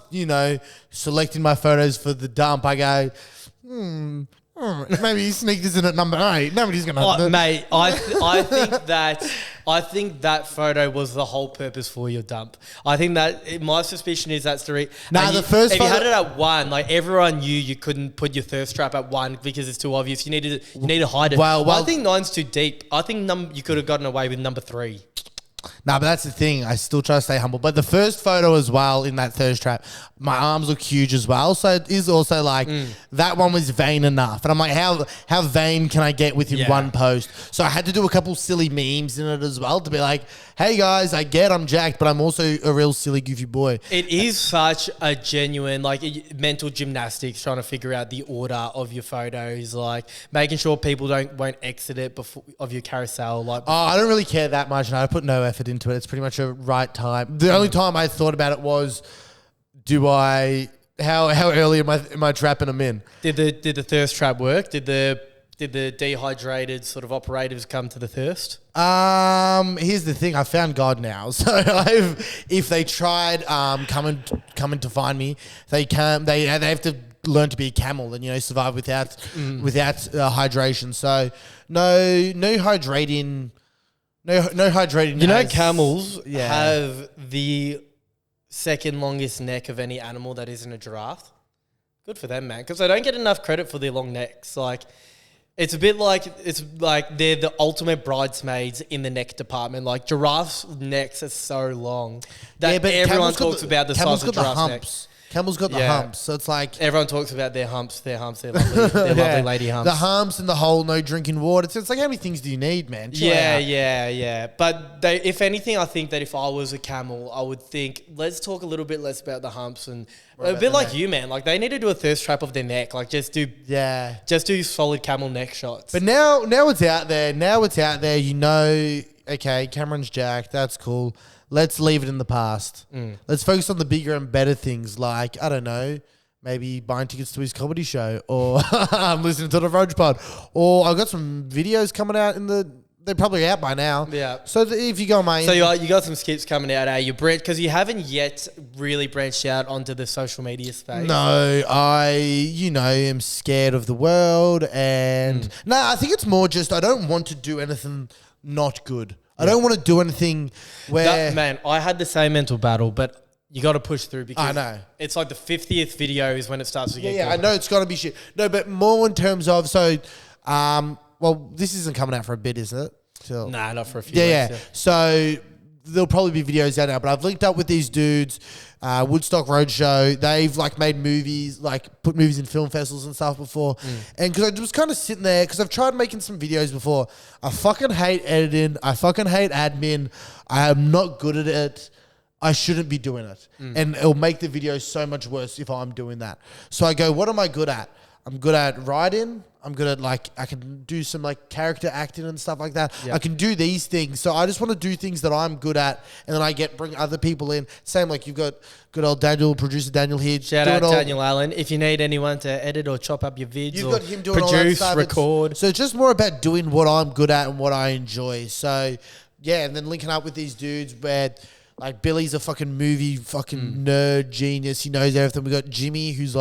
selecting my photos for the dump, I go. Maybe sneak this in at number 8. Nobody's gonna. Mate, I think that photo was the whole purpose for your dump. I think that my suspicion is that's the reason. The first. If you had it at 1, like everyone knew you couldn't put your thirst trap at 1 because it's too obvious. You need to hide it. Well, I think 9's too deep. I think you could have gotten away with number 3. But that's the thing. I still try to stay humble. But the first photo as well in that thirst trap, my arms look huge as well. So it is also like that one was vain enough. And I'm like, how vain can I get within one post? So I had to do a couple silly memes in it as well to be like, hey guys, I get I'm jacked, but I'm also a real silly goofy boy. It is such a genuine mental gymnastics trying to figure out the order of your photos, like making sure people won't exit it before of your carousel. I don't really care that much, and I put no effort into it. It's pretty much a right time. The only time I thought about it was, how early am I trapping them in? Did the thirst trap work? Did the dehydrated sort of operatives come to the thirst? Here's the thing. I found God now. So if they tried coming to find me, they can't. They have to learn to be a camel and survive without hydration. So no hydrating. No hydrating. Camels have the second longest neck of any animal that isn't a giraffe. Good for them, man, because they don't get enough credit for their long necks. It's a bit like they're the ultimate bridesmaids in the neck department. Like giraffes' necks are so long that everyone talks about the size of giraffes' necks. Camels got the humps, so it's like everyone talks about their humps, their lovely lady humps. The humps and the whole no drinking water. It's like, how many things do you need, man? Chill out. Yeah. But if anything, I think that if I was a camel, I would think, let's talk a little bit less about the humps and a bit like you, man. Like they need to do a thirst trap of their neck. Like just do solid camel neck shots. But now it's out there. Okay, Cameron's jacked. That's cool. Let's leave it in the past. Let's focus on the bigger and better things like, I don't know, maybe buying tickets to his comedy show or I'm listening to the Roach Pod. Or I've got some videos coming out they're probably out by now. Yeah. So if you go on my... So you got some skits coming out, because you haven't yet really branched out onto the social media space. No, I am scared of the world and... No, I think it's more just I don't want to do anything not good. I don't want to do anything where... Man, I had the same mental battle, but you got to push through because I know. It's like the 50th video is when it starts to get good. Yeah, I know it's got to be shit. No, but more in terms of... So, this isn't coming out for a bit, is it? Nah, not for a few weeks. Yeah. So there'll probably be videos out now, but I've linked up with these dudes, Woodstock Roadshow. They've made movies, put movies in film festivals and stuff before. And because I was kind of sitting there, because I've tried making some videos before. I fucking hate editing. I fucking hate admin. I am not good at it. I shouldn't be doing it. And it'll make the video so much worse if I'm doing that. So I go, what am I good at? I'm good at writing. I'm good at I can do some character acting and stuff like that. Yep. I can do these things. So I just want to do things that I'm good at, and then bring other people in. Same you've got good old producer Daniel here. Shout out Daniel Allen. If you need anyone to edit or chop up your vids, you've got him doing produce, all that stuff. record. So it's just more about doing what I'm good at and what I enjoy. So yeah, and then linking up with these dudes where. Billy's a fucking movie nerd genius. He knows everything. We got Jimmy, who's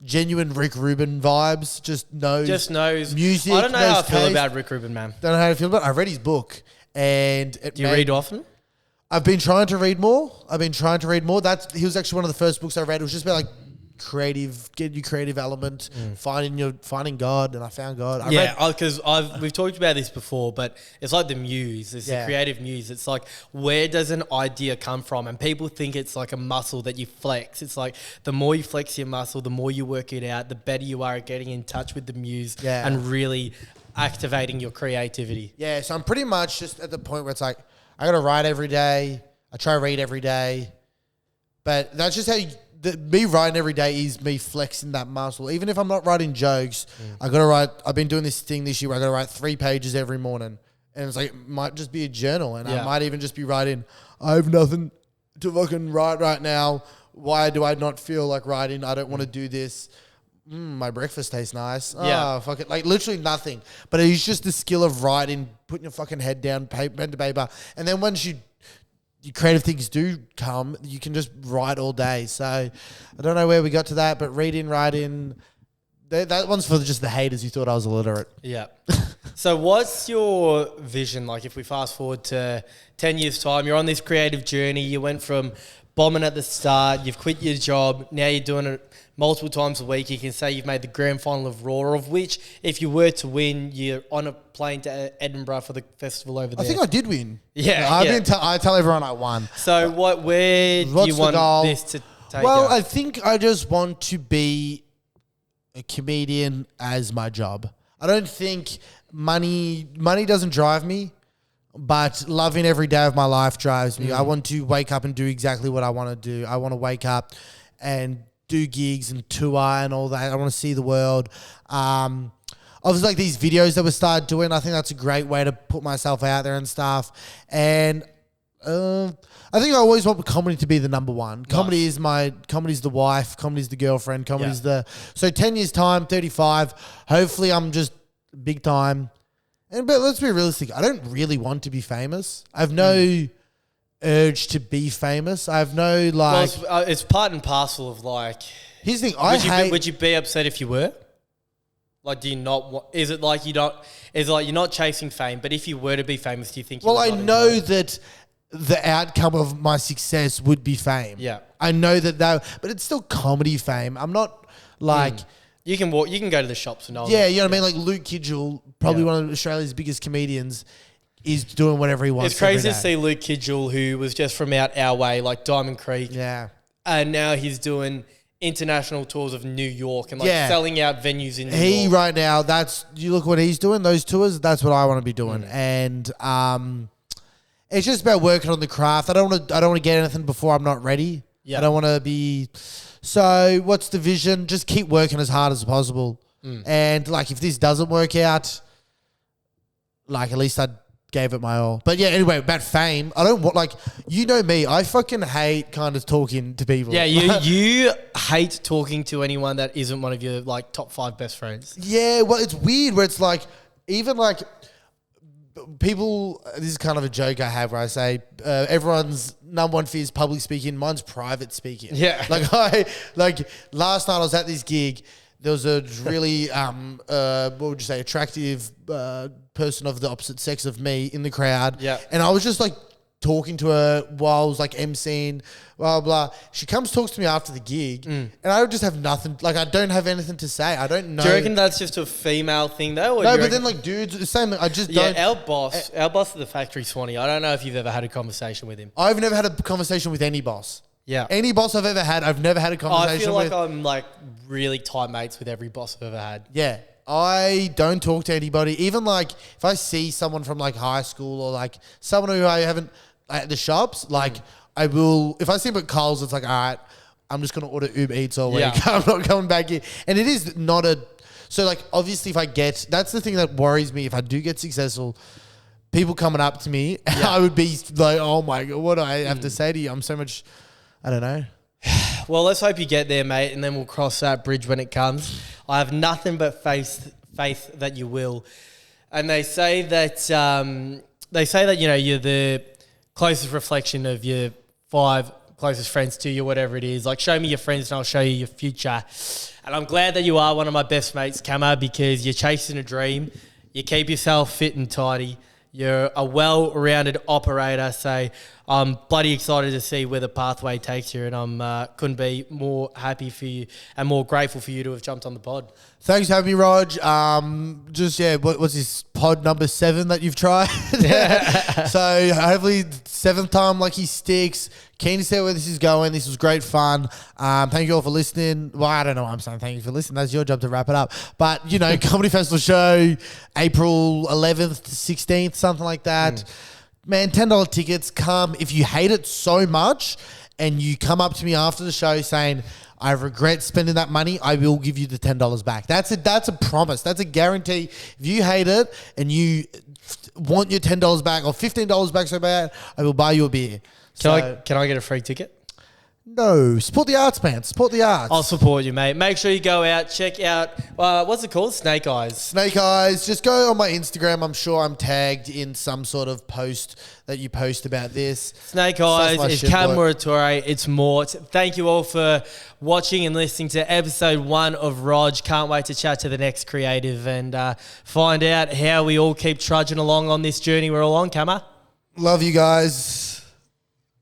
genuine Rick Rubin vibes. Just knows music. I don't know how I feel about Rick Rubin, man. Don't know how I feel about it. I read his book. And do you read often? I've been trying to read more. He was actually one of the first books I read. It was just about creative element, finding God, and I found God. Because we've talked about this before, but it's like the muse. It's the creative muse. It's like, where does an idea come from? And people think it's like a muscle that you flex. It's like the more you flex your muscle, the more you work it out, the better you are at getting in touch with the muse and really activating your creativity. Yeah, so I'm pretty much just at the point where it's like, I got to write every day. I try to read every day. But that's just how me writing every day is me flexing that muscle. Even if I'm not writing jokes, I got to write. I've been doing this thing this year where I got to write 3 pages every morning. And it's like, it might just be a journal. And I might even just be writing, I have nothing to fucking write right now. Why do I not feel like writing? I don't want to do this. My breakfast tastes nice. Oh, fuck it. Like literally nothing. But it's just the skill of writing, putting your fucking head down, pen to paper. And then once your creative things do come, you can just write all day. So I don't know where we got to that, but reading, writing, that one's for just the haters who thought I was illiterate. Yeah. So what's your vision? Like if we fast forward to 10 years time, you're on this creative journey. You went from bombing at the start, you've quit your job, now you're doing it multiple times a week. You can say you've made the grand final of RAW, of which, if you were to win, you're on a plane to Edinburgh for the festival over there. I think I did win. Yeah. I tell everyone I won. So where do you want this to take Well, you? I think I just want to be a comedian as my job. I don't think money doesn't drive me, but loving every day of my life drives me. I want to wake up and do exactly what I want to do. I want to wake up and do gigs and tour and all that. I want to see the world. Obviously, like these videos that we started doing, I think that's a great way to put myself out there and stuff. And I think I always want comedy to be the number one. Nice. Comedy's the wife, comedy's the girlfriend, comedy's so 10 years time, 35, hopefully I'm just big time. But let's be realistic. I don't really want to be famous. I have no urge to be famous. I have no like. Well, it's part and parcel of like. Here's the thing. Would you be upset if you were? Like, do you not want? Is it like you don't? Is it like you're not chasing fame? But if you were to be famous, do you think? Well, I know that the outcome of my success would be fame. Yeah, I know that, but it's still comedy fame. I'm not like. You can walk. You can go to the shops and all. Yeah, you know what I mean. Like Luke Kidgel, probably one of Australia's biggest comedians, is doing whatever he wants. It's crazy to see Luke Kidgel, who was just from out our way, like Diamond Creek. Yeah, and now he's doing international tours of New York and like selling out venues in New York. Right now, you look what he's doing. Those tours. That's what I want to be doing, and it's just about working on the craft. I don't want to get anything before I'm not ready. Yeah, I don't want to be. So what's the vision? Just keep working as hard as possible. And like if this doesn't work out, like at least I gave it my all. But yeah, anyway, about fame, I don't want you know me, I fucking hate kind of talking to people. Yeah, you hate talking to anyone that isn't one of your like top 5 best friends. Yeah, well it's weird where it's like even like people, this is kind of a joke I have where I say everyone's number one fear is public speaking. Mine's private speaking. Yeah. Last night I was at this gig. There was a really, what would you say, attractive person of the opposite sex of me in the crowd. Yeah. And I was just like talking to her while I was like emceeing, blah, blah. She comes, talks to me after the gig, and I just have nothing, like I don't have anything to say. I don't know. Do you reckon that's just a female thing though? Or no, but then like dudes, the same, I just don't. Yeah, our boss at the factory, Swanee, I don't know if you've ever had a conversation with him. I've never had a conversation with any boss. Yeah. Any boss I've ever had, I've never had a conversation with. I feel like I'm like really tight mates with every boss I've ever had. Yeah. I don't talk to anybody. Even like if I see someone from like high school or like someone who I haven't at the shops, like I will, if I see them at Coles, it's like, all right, I'm just going to order Uber Eats all week. Yeah. I'm not coming back here. And it is not so like obviously if I get, that's the thing that worries me. If I do get successful, people coming up to me, I would be like, oh my God, what do I have to say to you? I'm so much, I don't know. Well, let's hope you get there, mate, and then we'll cross that bridge when it comes. I have nothing but faith that you will. And they say that you know you're the closest reflection of your 5 closest friends to you, whatever it is. Like, show me your friends and I'll show you your future. And I'm glad that you are one of my best mates, Kama, because you're chasing a dream. You keep yourself fit and tidy. You're a well-rounded operator, so I'm bloody excited to see where the pathway takes you, and I'm couldn't be more happy for you and more grateful for you to have jumped on the pod. Thanks for having me, Rog. What's this, pod number 7 that you've tried? So hopefully 7th time lucky sticks. Keen to see where this is going. This was great fun. Thank you all for listening. Well, I don't know what I'm saying. Thank you for listening. That's your job to wrap it up. But, Comedy Festival show, April 11th to 16th, something like that. Man, $10 tickets. Come. If you hate it so much and you come up to me after the show saying, I regret spending that money, I will give you the $10 back. That's a promise. That's a guarantee. If you hate it and you want your $10 back or $15 back so bad, I will buy you a beer. Can I get a free ticket? No. Support the arts, man. Support the arts. I'll support you, mate. Make sure you go out, check out, what's it called? Snake Eyes. Snake Eyes. Just go on my Instagram. I'm sure I'm tagged in some sort of post that you post about this. Snake Eyes. It's Cam Muratore. It's Mort. Thank you all for watching and listening to episode 1 of Rog. Can't wait to chat to the next creative and find out how we all keep trudging along on this journey we're all on, Cammer. Love you guys.